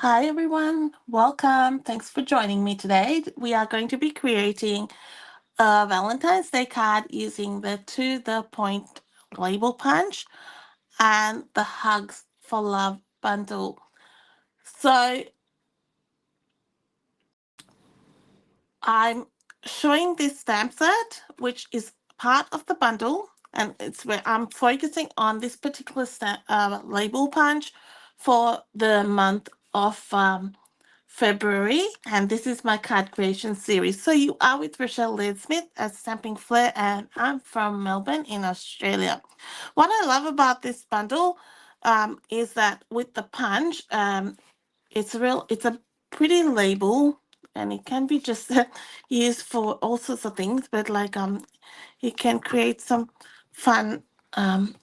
Hi everyone, welcome. Thanks for joining me today. We are going to be creating a Valentine's Day card using the To The Point label punch and the Hugs for Love bundle. So I'm showing this stamp set, which is part of the bundle, and it's where I'm focusing on this particular label punch for the month of February, and this is my card creation series. So you are with Rochelle Smith at Stamping Flair, and I'm from Melbourne in Australia. What I love about this bundle is that with the punch, it's a pretty label, and it can be just used for all sorts of things. But you can create some fun um,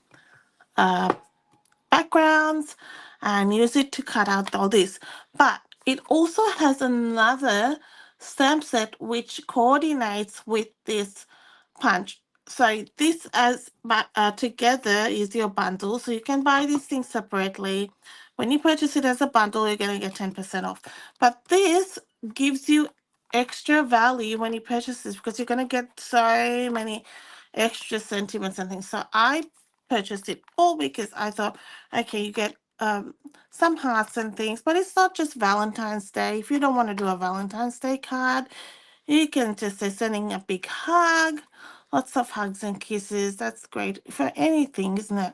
uh, backgrounds and use it to cut out all this. But it also has another stamp set which coordinates with this punch. So this as together is your bundle. So you can buy these things separately. When you purchase it as a bundle, you're going to get 10% off. But this gives you extra value when you purchase this because you're going to get so many extra sentiments and things. So I purchased it all because I thought, okay, you get some hearts and things, but it's not just Valentine's Day. If you don't want to do a Valentine's Day card, you can just say sending a big hug, lots of hugs and kisses. That's great for anything, isn't it?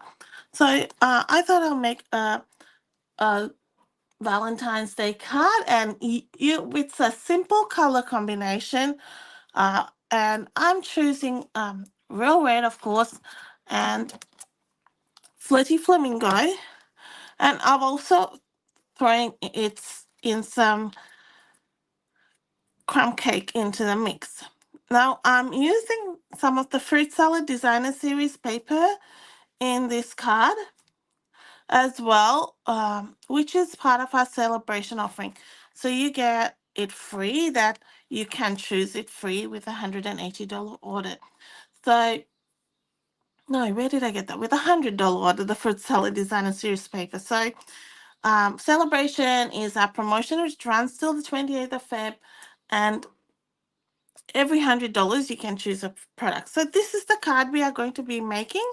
So I thought I'll make a Valentine's Day card, and it's a simple color combination. And I'm choosing real red, of course, and flirty flamingo. And I'm also throwing it in some crumb cake into the mix. Now I'm using some of the Fruit Salad Designer Series paper in this card as well, which is part of our celebration offering. So you get it free, that you can choose it free with a $180 order. So, no, where did I get that? With a $100 order, the Fruit Salad Designer Series paper. So, celebration is our promotion, which runs till the 28th of Feb. And every $100 you can choose a product. So this is the card we are going to be making.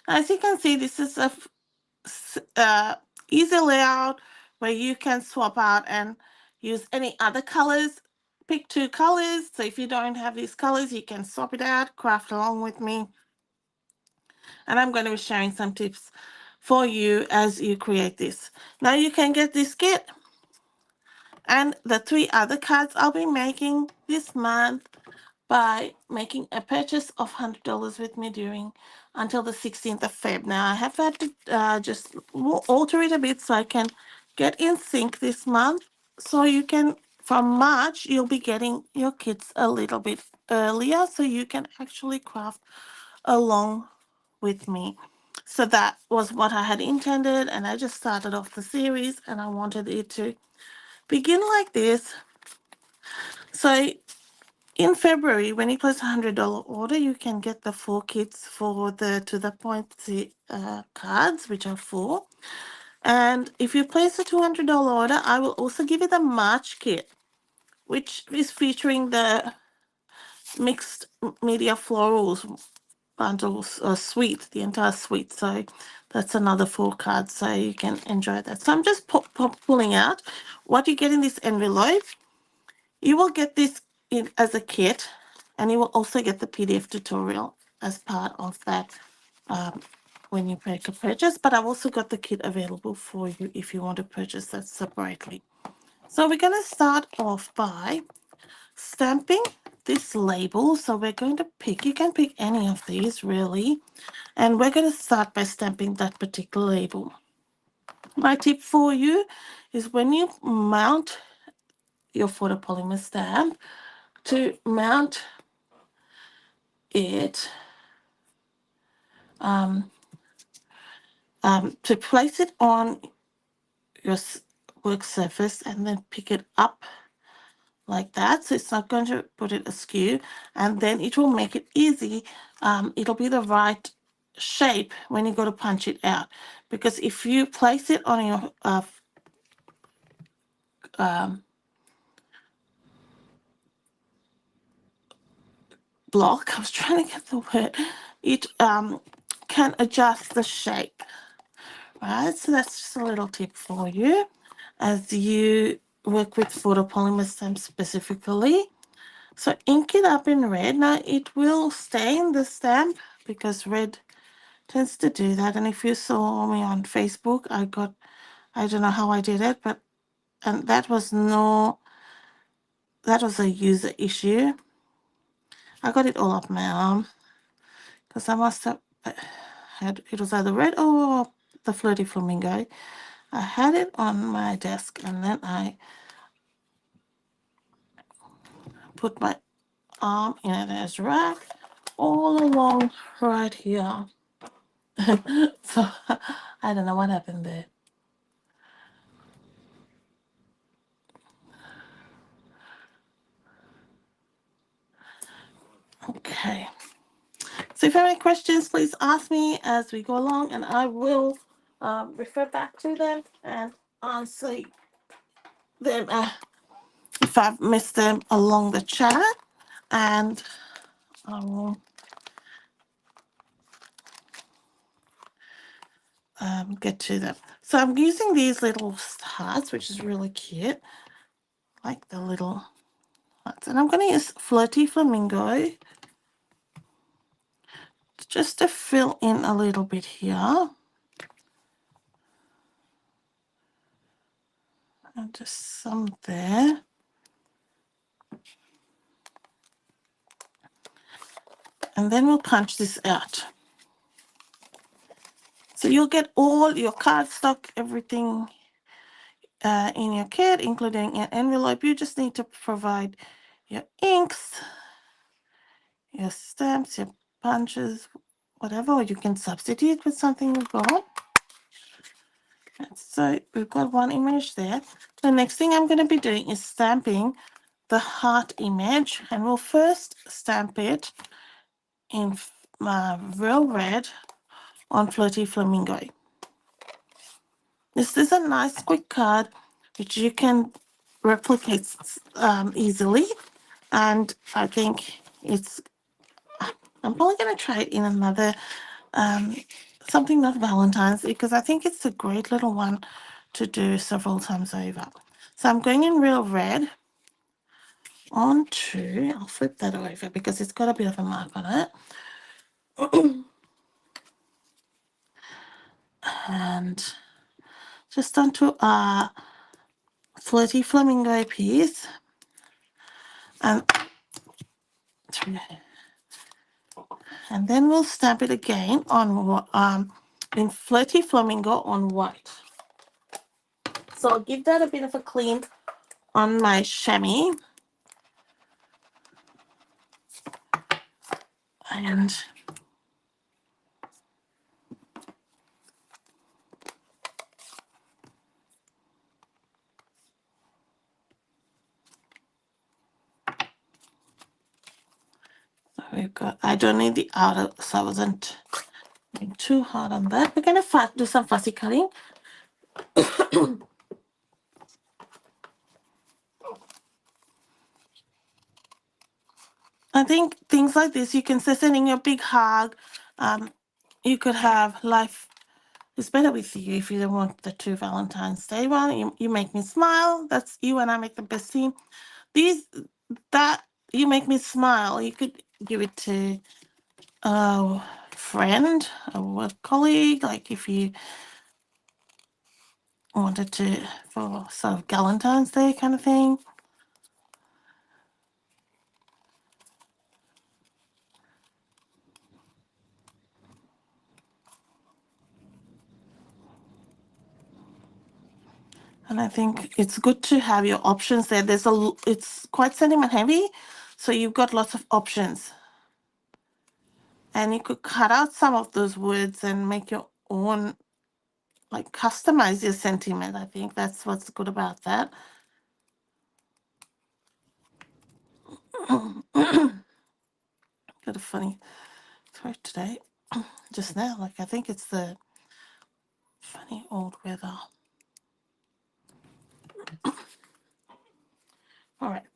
As you can see, this is a easy layout where you can swap out and use any other colors. Pick two colors. So if you don't have these colors, you can swap it out, craft along with me. And I'm going to be sharing some tips for you as you create this. Now you can get this kit and the three other cards I'll be making this month by making a purchase of $100 with me during until the 16th of Feb. Now I have had to just alter it a bit so I can get in sync this month. So you can, from March, you'll be getting your kits a little bit earlier so you can actually craft along with me. So that was what I had intended, and I just started off the series and I wanted it to begin like this. So in February, when you place a $100 order, you can get the 4 kits for the To The Point cards, which are 4. And if you place a $200 order, I will also give you the March kit, which is featuring the Mixed Media Florals bundles suite, the entire suite. So that's another 4 cards, so you can enjoy that. So I'm just pulling out what you get in this envelope. You will get this in as a kit, and you will also get the PDF tutorial as part of that um, when you make a purchase. But I've also got the kit available for you if you want to purchase that separately. So we're going to start off by stamping this label. So we're going to pick, you can pick any of these really, and we're going to start by stamping that particular label. My tip for you is when you mount your photopolymer stamp, to mount it, to place it on your work surface and then pick it up like that, so it's not going to put it askew, and then it will make it easy. It'll be the right shape when you go to punch it out, because if you place it on your block. I was trying to get the word. It can adjust the shape, right? So that's just a little tip for you as you work with photopolymer stamps specifically. So ink it up in red. Now it will stain the stamp because red tends to do that. And if you saw me on Facebook, I don't know how I did it, but and that was a user issue. I got it all up my arm because I must have had it was either red or the flirty flamingo. I had it on my desk and then I put my arm in it as rack all along right here. So I don't know what happened there. Okay. So if you have any questions, please ask me as we go along, and I will refer back to them and answer them if I've missed them along the chat, and I will get to them. So I'm using these little hearts, which is really cute, like the little hearts. And I'm going to use Flirty Flamingo just to fill in a little bit here. And just some there. And then we'll punch this out. So you'll get all your cardstock, everything in your kit, including an envelope. You just need to provide your inks, your stamps, your punches, whatever, or you can substitute with something you've got. So we've got one image there. The next thing I'm going to be doing is stamping the heart image, and we'll first stamp it in real red on Flirty Flamingo. This is a nice quick card which you can replicate easily, and I think I'm probably going to try it in another something not Valentine's, because I think it's a great little one to do several times over. So I'm going in real red onto, I'll flip that over because it's got a bit of a mark on it. And just onto our Flirty Flamingo piece. And then we'll stamp it again on in Flirty Flamingo on white. So I'll give that a bit of a clean on my chamois. And so we've got, I don't need the outer, so I wasn't being too hard on that. We're going to do some fussy cutting. I think things like this, you can say sending a big hug. You could have life is better with you if you don't want the two Valentine's Day one. You make me smile. That's you and I make the best team. That you make me smile. You could give it to a friend, a work colleague, like if you wanted to for sort of Valentine's Day kind of thing. And I think it's good to have your options there. It's quite sentiment heavy, so you've got lots of options. And you could cut out some of those words and make your own, like customize your sentiment. I think that's what's good about that. Got a funny throat today, just now. Like I think it's the funny old weather.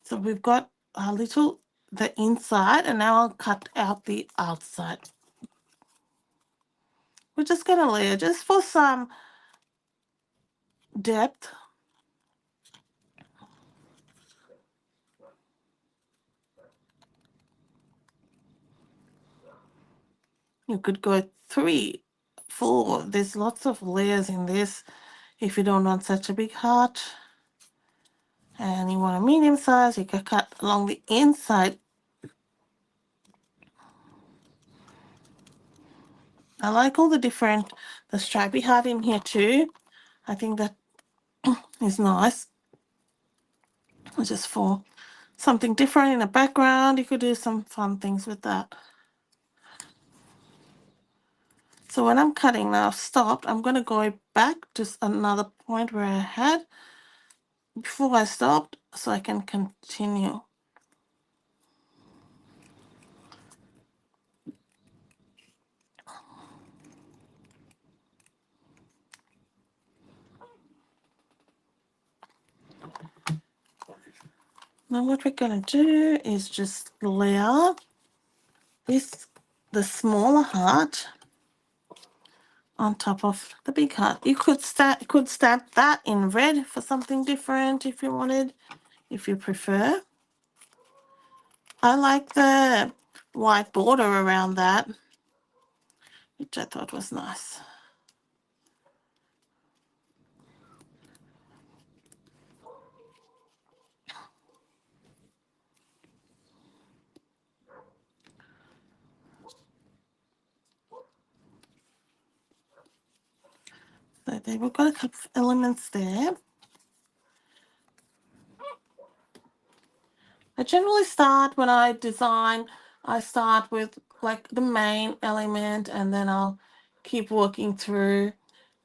So we've got a little the inside, and now I'll cut out the outside. We're just going to layer just for some depth. You could go 3, 4. There's lots of layers in this if you don't want such a big heart. And you want a medium size, you can cut along the inside. I like all the stripy heart in here too. I think that is nice. Just for something different in the background, you could do some fun things with that. So when I'm cutting now, I've stopped. I'm going to go back to another point where I had before I stopped so I can continue. Now what we're going to do is just layer the smaller heart on top of the big heart. You could stamp that in red for something different if you wanted, if you prefer. I like the white border around that, which I thought was nice. So there we've got a couple of elements there. I generally start when I design, I start with like the main element, and then I'll keep working through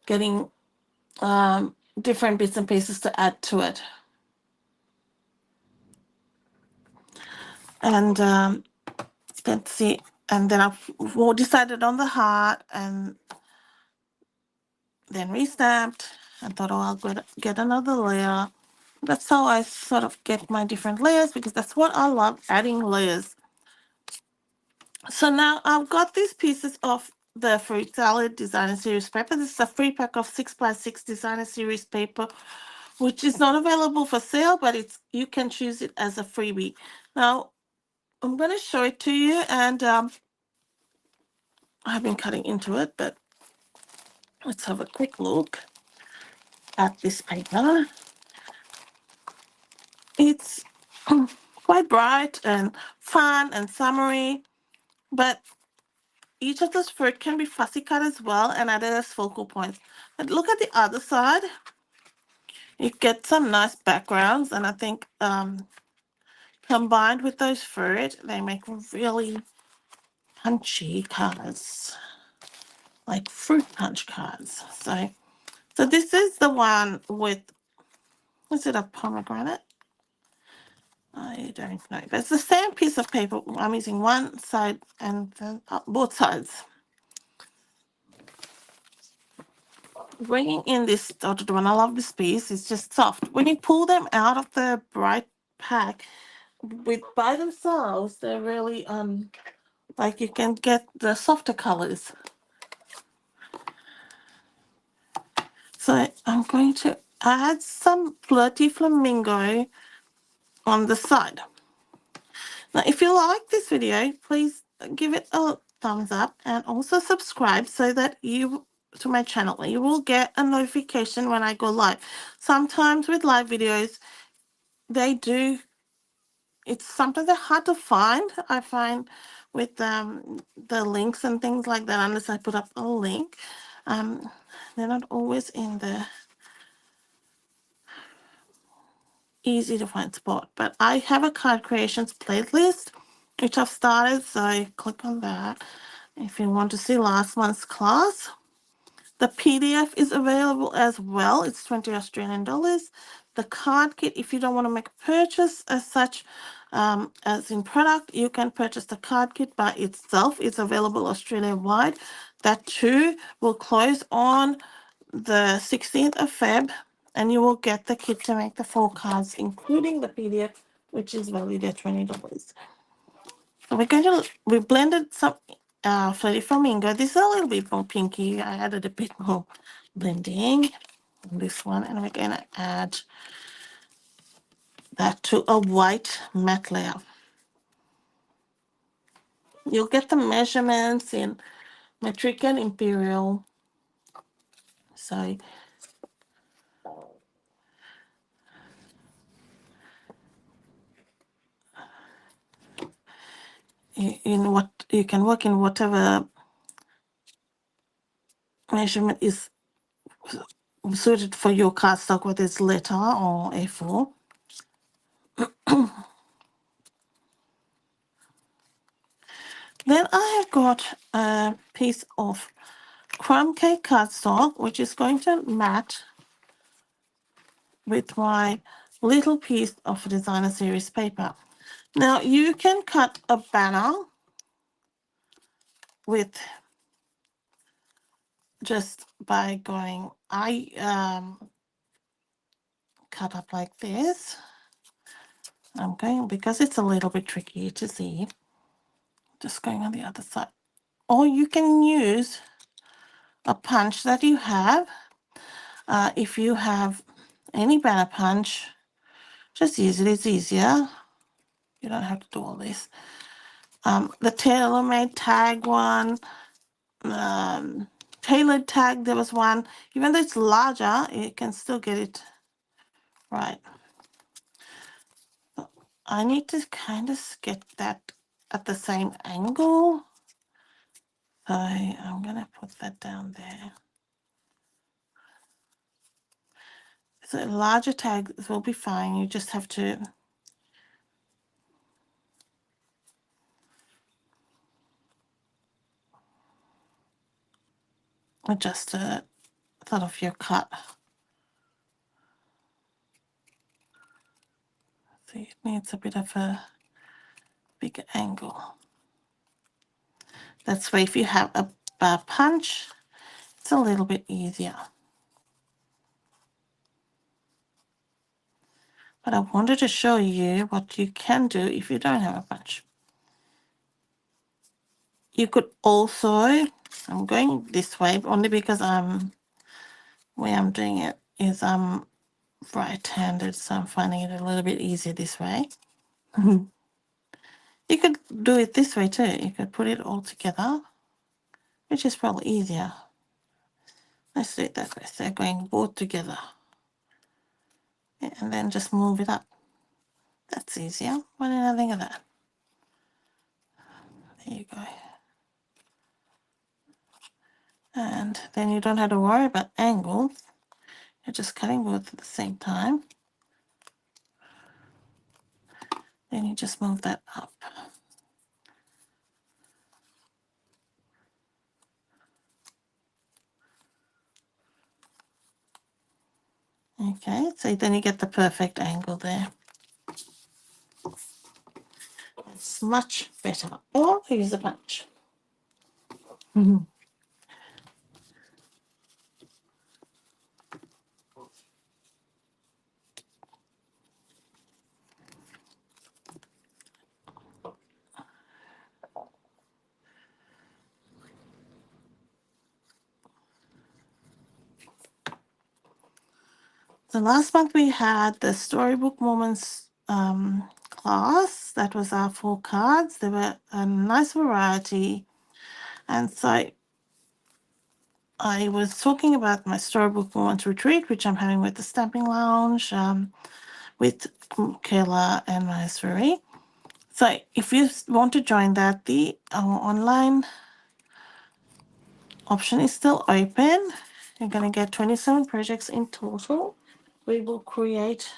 getting different bits and pieces to add to it. And let's see, and then I've decided on the heart and then restamped and thought, oh, I'll get another layer. That's how I sort of get my different layers, because that's what I love, adding layers. So now I've got these pieces of the Fruit Salad Designer Series paper. This is a free pack of 6x6 Designer Series paper, which is not available for sale, but you can choose it as a freebie. Now, I'm going to show it to you, and I've been cutting into it, but let's have a quick look at this paper. It's quite bright and fun and summery, but each of those fruit can be fussy cut as well and added as focal points. But look at the other side. You get some nice backgrounds, and I think combined with those fruit, they make really punchy cards, like fruit punch cards. So this is the one with, is it a pomegranate? I don't know, but it's the same piece of paper. I'm using one side and then both sides. Bringing in this dotted one, I love this piece. It's just soft. When you pull them out of the bright pack, by themselves, they're really like you can get the softer colors. So I'm going to add some Flirty Flamingo on the side. Now, if you like this video, please give it a thumbs up and also subscribe so that to my channel, you will get a notification when I go live. Sometimes with live videos, sometimes they're hard to find. I find with the links and things like that, unless I put up a link, they're not always in the easy to find spot. But I have a card creations playlist which I've started, so click on that if you want to see last month's class. The PDF is available as well. It's 20 Australian dollars. The card kit, if you don't want to make a purchase as such, as in product, you can purchase the card kit by itself. It's available Australia-wide. That too will close on the 16th of Feb, and you will get the kit to make the 4 cards, including the PDF, which is valued at $20. So we blended some Flirty Flamingo. This is a little bit more pinky. I added a bit more blending on this one, and we're going to add that to a white matte layer. You'll get the measurements in metric and imperial. So in what you can work in whatever measurement is suited for your cardstock, whether it's letter or A4. Then I have got a piece of crumb cake cardstock, which is going to match with my little piece of designer series paper. Now you can cut a banner with just by going, I cut up like this. I'm going, because it's a little bit tricky to see, just going on the other side. Or you can use a punch that you have. If you have any banner punch, just use it, it's easier. You don't have to do all this. The tailor-made tag one, tailored tag, there was one. Even though it's larger, you can still get it right. I need to kind of get that at the same angle. So I'm going to put that down there. So larger tags will be fine. You just have to adjust the sort of your cut. See, it needs a bit of a bigger angle. That's why if you have a punch, it's a little bit easier. But I wanted to show you what you can do if you don't have a punch. You could also, I'm going this way only because where I'm doing it is I'm right-handed, so I'm finding it a little bit easier this way. You could do it this way too. You could put it all together, which is probably easier. Let's do it that way. So going both together. And then just move it up. That's easier. Why didn't I think of that? There you go. And then you don't have to worry about angles. You're just cutting both at the same time. Then you just move that up. Okay, so then you get the perfect angle there. It's much better. Or use a punch. So last month we had the Storybook Moments class. That was our 4 cards. There were a nice variety. And so I was talking about my Storybook Moments retreat, which I'm having with the Stamping Lounge with Kayla and Mahesh. So if you want to join that, the online option is still open. You're going to get 27 projects in total. We will create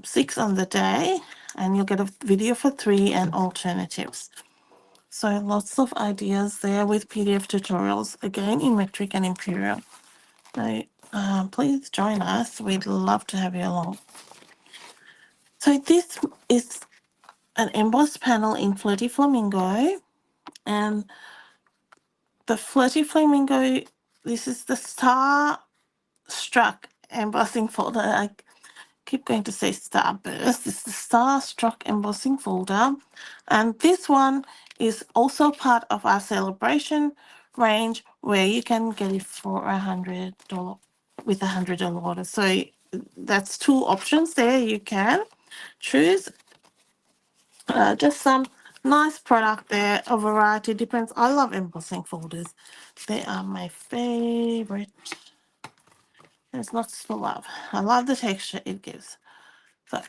6 on the day, and you'll get a video for 3 and alternatives. So lots of ideas there with PDF tutorials, again in metric and imperial. So please join us. We'd love to have you along. So this is an embossed panel in Flirty Flamingo, and the Flirty Flamingo, this is the Star Struck embossing folder. I keep going to say Starburst. It's the Starstruck embossing folder. And this one is also part of our celebration range where you can get it for $100 with $100 order. So that's two options there. You can choose just some nice product there. A variety depends. I love embossing folders. They are my favorite. There's lots to love. I love the texture it gives. So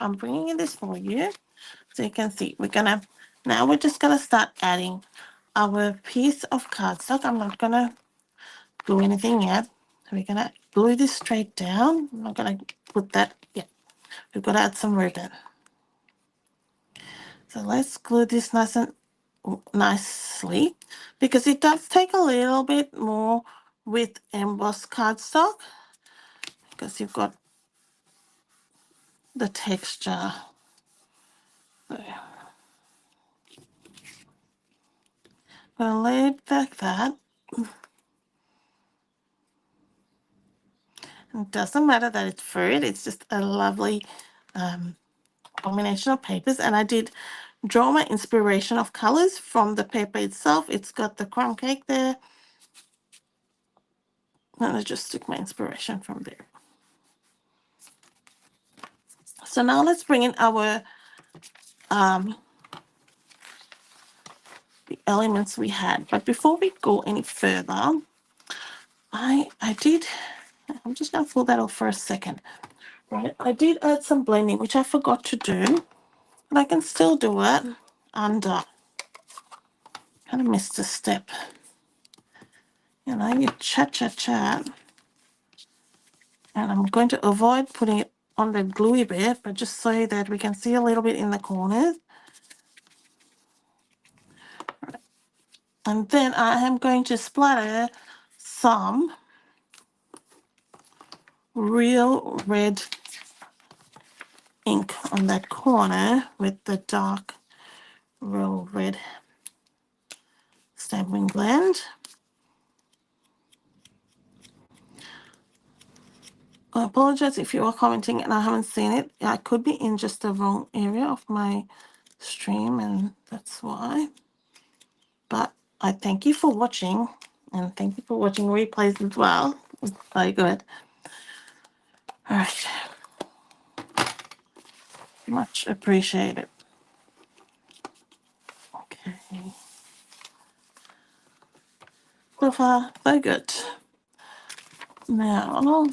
I'm bringing in this for you so you can see. Now we're just gonna start adding our piece of cardstock. I'm not gonna glue anything yet. We're gonna glue this straight down. I'm not gonna put that yet. We've got to add some ribbon. So let's glue this nicely because it does take a little bit more with embossed cardstock because you've got the texture. There. Gonna lay it like that. It doesn't matter that it's furred, it's just a lovely combination of papers. And I did draw my inspiration of colors from the paper itself. It's got the crumb cake there. And I just took my inspiration from there. So now let's bring in our the elements we had. But before we go any further, I'm just gonna pull that off for a second. Right, I did add some blending, which I forgot to do, but I can still do it. And kind of missed a step. You know, you chat. And I'm going to avoid putting it on the gluey bit, but just so that we can see a little bit in the corners. And then I am going to splatter some real red ink on that corner with the dark real red stamping blend. I apologize if you are commenting and I haven't seen it. I could be in just the wrong area of my stream and that's why. But I thank you for watching and thank you for watching replays as well. It's very good. All right. Much appreciated. Okay. So far, so good. Now,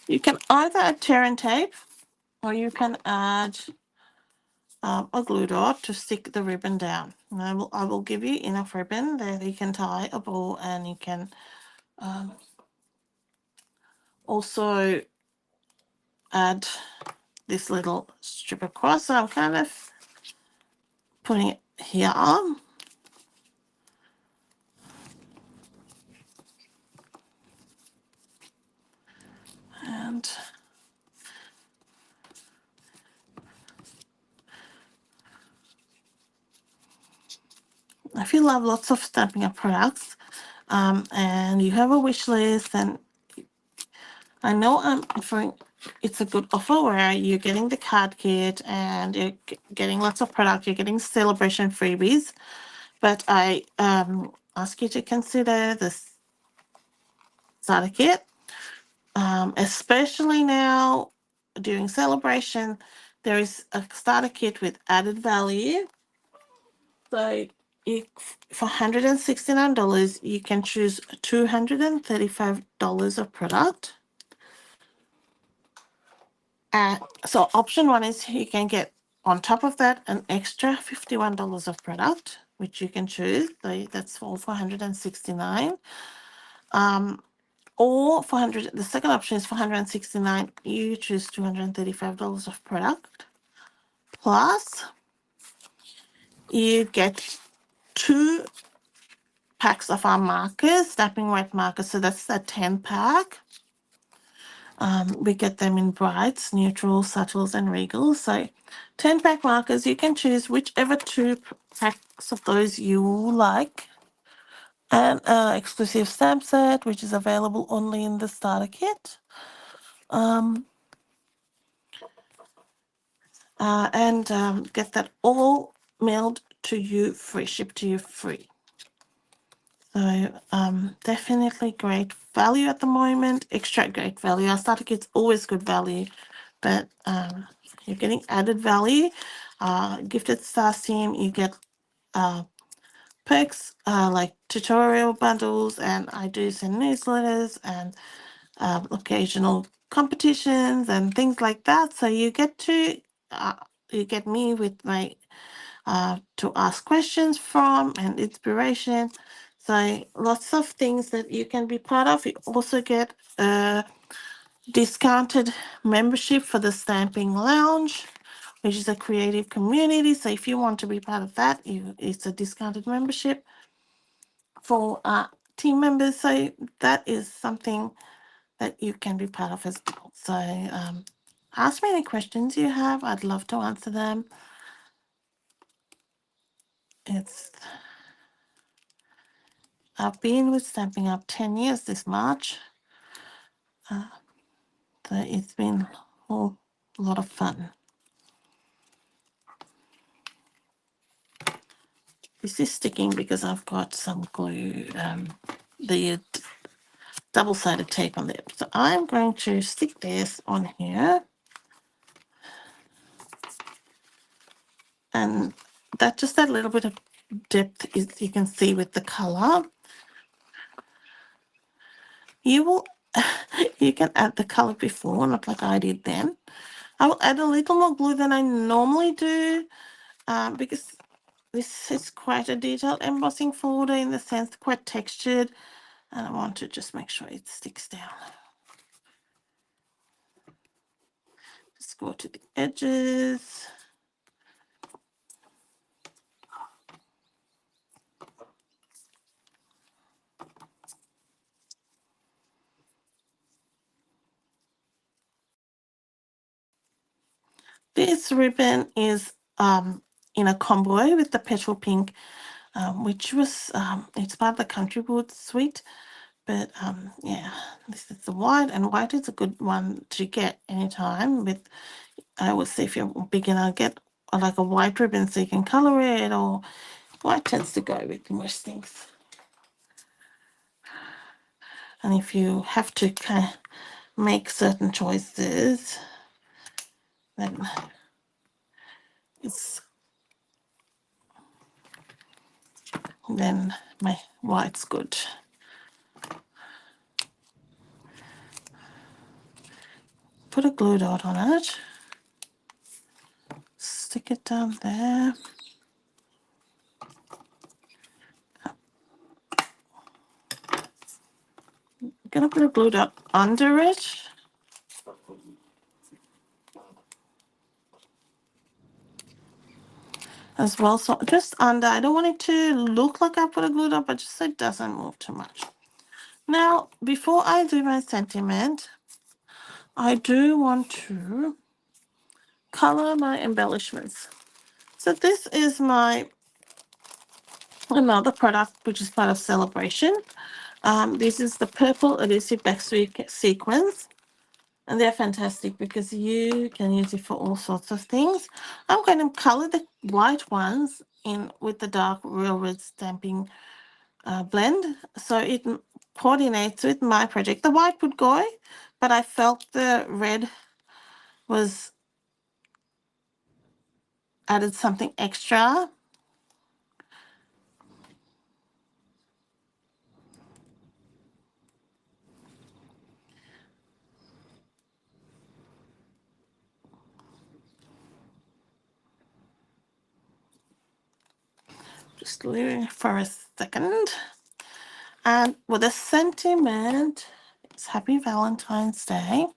you can either add tear and tape or you can add a glue dot to stick the ribbon down. And I will give you enough ribbon that you can tie a bow and you can also add this little strip across. So I'm kind of putting it here. And if you love lots of Stampin' Up products and you have a wish list, and I know I'm offering, it's a good offer where you're getting the card kit and you're getting lots of product, you're getting celebration freebies, but I ask you to consider this starter kit, especially now during celebration. There is a starter kit with added value. So for $169, you can choose $235 of product. So option one is you can get on top of that an extra $51 of product, which you can choose. So that's all for $169. Or the second option is for $169. You choose $235 of product. Plus, you get 2 packs of our markers, Stampin' Wet markers. So that's a 10-pack. We get them in brights, neutrals, subtles, and regals. So 10-pack markers, you can choose whichever 2 packs of those you like. And exclusive stamp set, which is available only in the starter kit. and get that all mailed to you free, shipped to you free. So definitely great value at the moment, extra great value. Our starter kit's always good value, but you're getting added value. Gifted Stars team, you get perks like tutorial bundles, and I do send newsletters and occasional competitions and things like that. So you get to you get me with my to ask questions from and inspiration. So lots of things that you can be part of. You also get a discounted membership for the Stamping Lounge, which is a creative community. So if you want to be part of that, it's a discounted membership for team members. So that is something that you can be part of as well. So ask me any questions you have. I'd love to answer them. I've been with Stamping Up 10 years this March. So it's been a lot of fun. This is sticking because I've got some glue, the double-sided tape on there. So I'm going to stick this on here. And that just that little bit of depth is you can see with the color. You will you can add the color before, not like I did then. I will add a little more glue than I normally do because this is quite a detailed embossing folder in the sense quite textured, and I want to just make sure it sticks down. Just go to the edges. This ribbon is in a combo with the petrol pink, which was it's part of the Country Wood suite. But yeah, this is the white, and white is a good one to get anytime. With I would say if you're a beginner, get like a white ribbon so you can color it, or white tends to go with most things. And if you have to kind of make certain choices, then my white's good. Put a glue dot on it. Stick it down there. I'm gonna put a glue dot under it. As well, so just under. I don't want it to look like I put a glue dot, but just so it doesn't move too much. Now, before I do my sentiment, I do want to color my embellishments. So this is my another product which is part of Celebration. This is the purple adhesive backstreak sequins, and they're fantastic because you can use it for all sorts of things. I'm going to color the white ones in with the dark real red stamping blend, so it coordinates with my project. The white would go, but I felt the red was added something extra. Just leave it for a second. And with a sentiment, it's Happy Valentine's Day.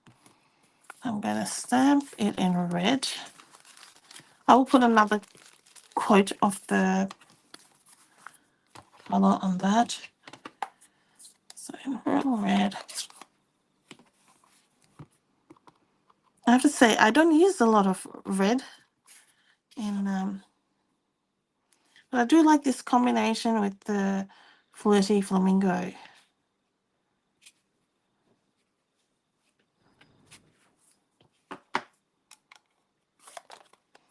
I'm going to stamp it in red. I will put another coat of the color on that. So in real red. I have to say, I don't use a lot of red in, but I do like this combination with the Flirty Flamingo.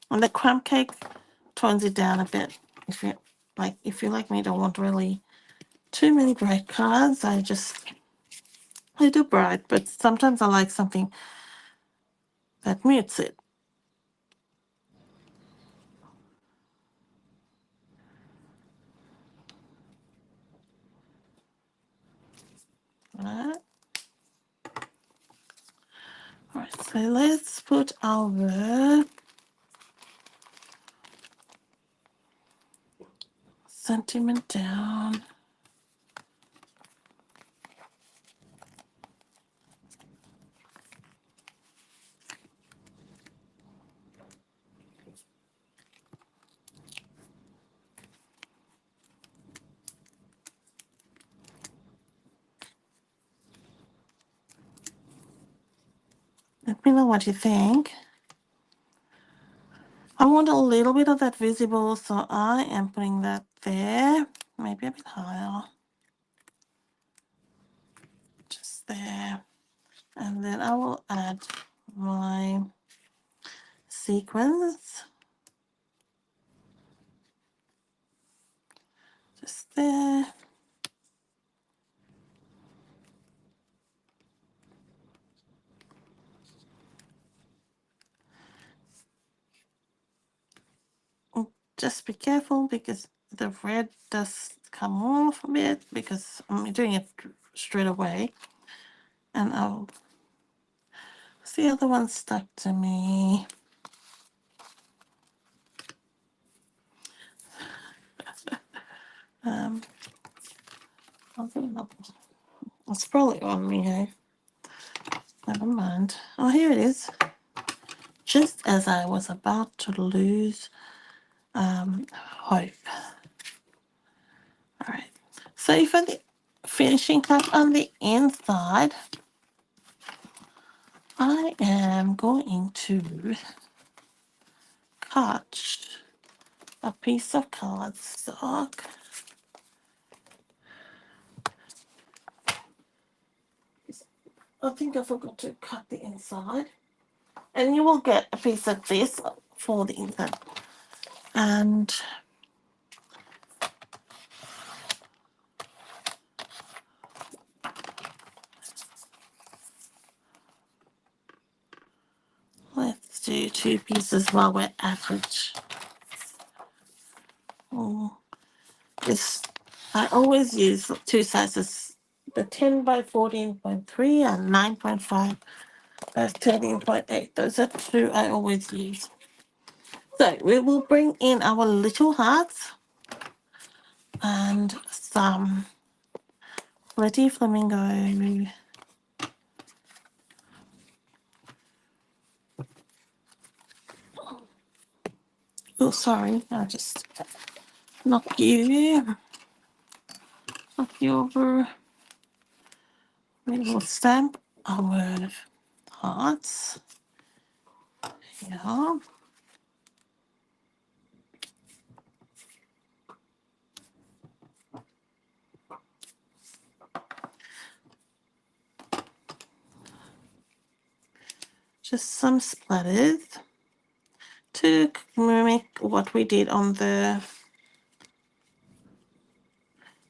And the crumb cake tones it down a bit. If you like me, don't want really too many bright cards. I do bright, but sometimes I like something that mutes it. Alright. Alright, so let's put our sentiment down. Let me know what you think. I want a little bit of that visible, so I am putting that there. Maybe a bit higher. Just there. And then I will add my sequins. Just there. Just be careful because the red does come off a bit because I'm doing it straight away. And I'll see the other one stuck to me. It's probably on me, hey? Never mind. Oh, here it is. Just as I was about to lose hope. All right. So for the finishing touch on the inside, I am going to cut a piece of cardstock. I think I forgot to cut the inside. And you will get a piece of this for the inside. And let's do 2 pieces while we're at it. This, I always use 2 sizes, the 10 by 14.3 and 9.5 by 13.8. Those are 2 I always use. So we will bring in our little hearts and some Letty Flamingo. Oh, sorry, I just knocked you over. We will stamp our hearts here. Just some splatters to mimic what we did on the,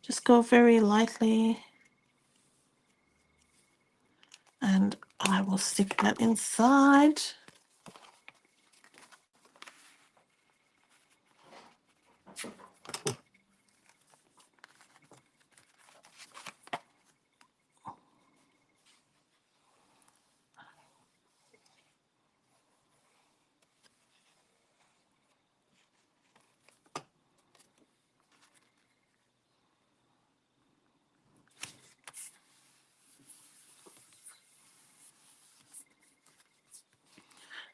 just go very lightly, and I will stick that inside.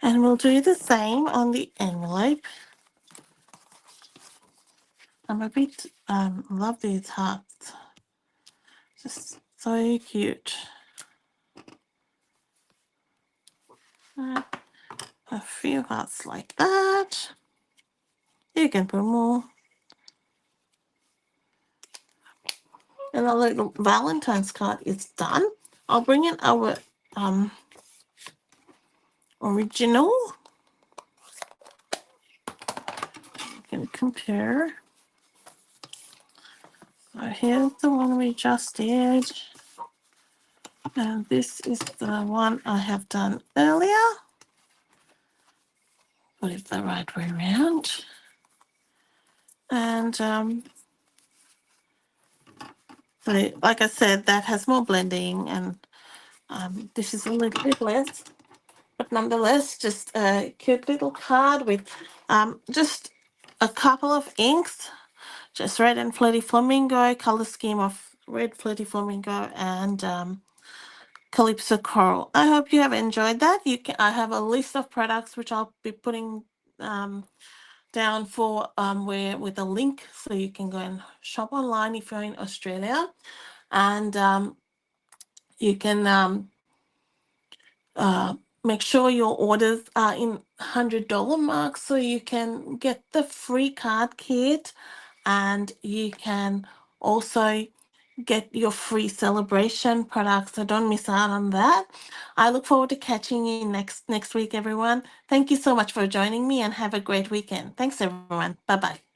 And we'll do the same on the envelope. I'm a bit, love these hearts. Just so cute. A few hearts like that. You can put more. And our little Valentine's card is done. I'll bring in our original compare. So here's the one we just did. And this is the one I have done earlier. Put it the right way around. And so, like I said, that has more blending, and this is a little bit less. But nonetheless, just a cute little card with just a couple of inks, just red and flirty flamingo, color scheme of red flirty flamingo, and Calypso Coral. I hope you have enjoyed that. I have a list of products which I'll be putting down for where with a link, so you can go and shop online if you're in Australia, and you can uh, make sure your orders are in $100 mark, so you can get the free card kit, and you can also get your free celebration products. So don't miss out on that. I look forward to catching you next week, everyone. Thank you so much for joining me, and have a great weekend. Thanks, everyone. Bye bye.